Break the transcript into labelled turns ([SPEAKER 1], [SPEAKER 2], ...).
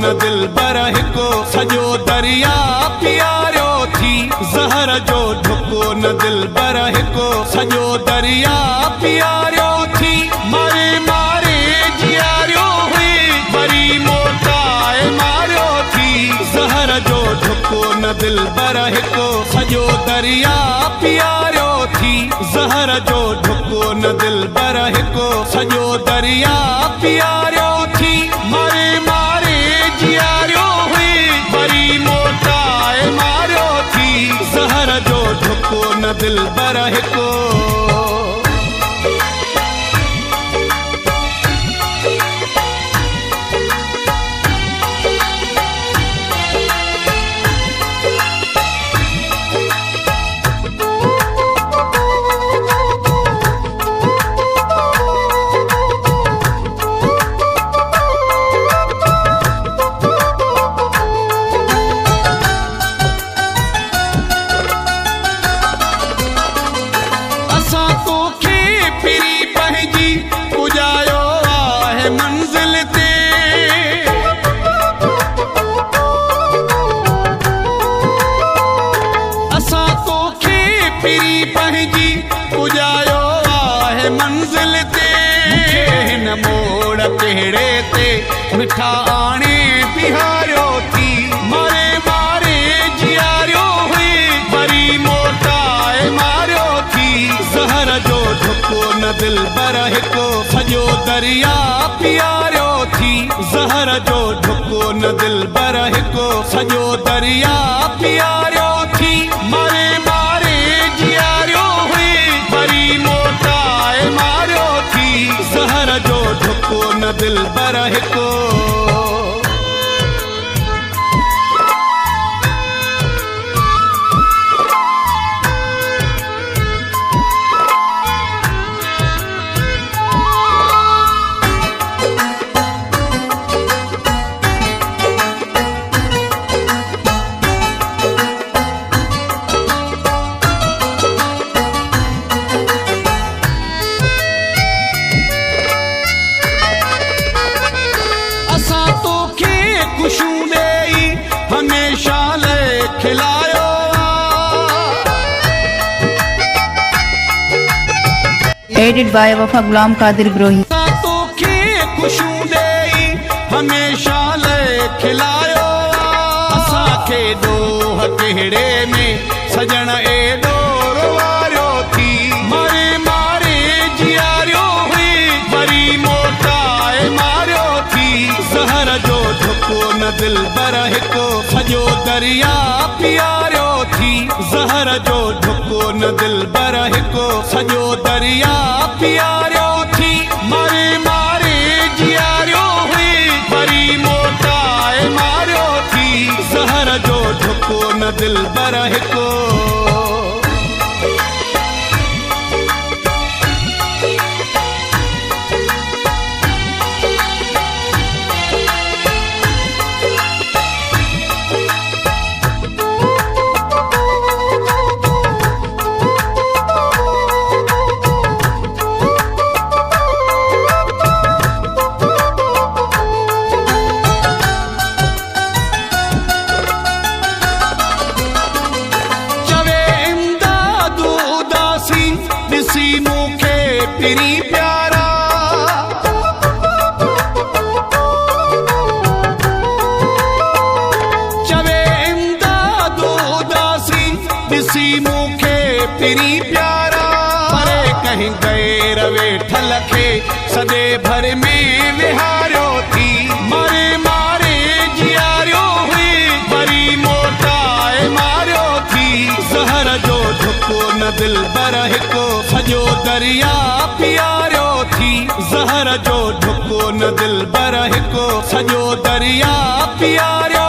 [SPEAKER 1] न दिलबर हिको सॼो दरिया पीआरियो थी ज़हर जो ढुको न दिलबर हिको सॼो दरिया पीआरियो थी मारे मारे जियारियो हुई वरी मोटाए मारियो थी ज़हर जो ढुको न दिलबर हिको सॼो दरिया पीआरियो थी ज़हर जो ढुको न दिलबर हिको सॼो दरिया पीआरियो थी मारे मारे जियारियो हुई वरी मोटाए मारियो थी ज़हर जो ढुको न दिलबर हिको मंजिल ते हिन मोड़ तेड़े ते मिठा आणे बिहारियो थी मारे मारे जियारियो हुई वरी मोटाए मारियो थी ज़हर जो ढुको न दिलबर हिको सॼो दरिया पीआरियो थी ज़हर जो ढुको न दिलबर हिको सॼो दरिया पीआरियो थी मारे मारे जियारियो हुई वरी मोटाए मारियो थी ज़हर जो ढुको न दिलबर हिको हमेशा ले खिलायो
[SPEAKER 2] एडिट बाय वफा गुलाम कादिर ब्रोही
[SPEAKER 1] तोखे खुशू देई हमेशा ले खिलायो असांखे डोह कहिड़े में सजण एॾो रोवारियो थी मारे मारे जियारियो हुई वरी मोटाए मारियो थी ज़हर जो ढुको न दिलबर हिको सॼो दरिया पीआरियो थी ज़हर जो ढुको न दिलबर हिको सॼो दरिया पीआरियो थी मारे मारे जियारियो हुई वरी मोटाए मारियो थी ज़हर जो ढुको न दिलबर हिको तेरी प्यारा चवे इमदादो दासी दिसी मुखे तेरी प्यारा परे कहीं गए रवे ठलखे सदे भर में विहारियो थी मारे मारे जियारियो हुई वरी मोटाए मारियो थी ज़हर जो ढुको न दिलबर हिको सॼो दरिया पीआरियो थी ज़हर जो ढुको न दिलबर हिको सॼो दरिया पीआरियो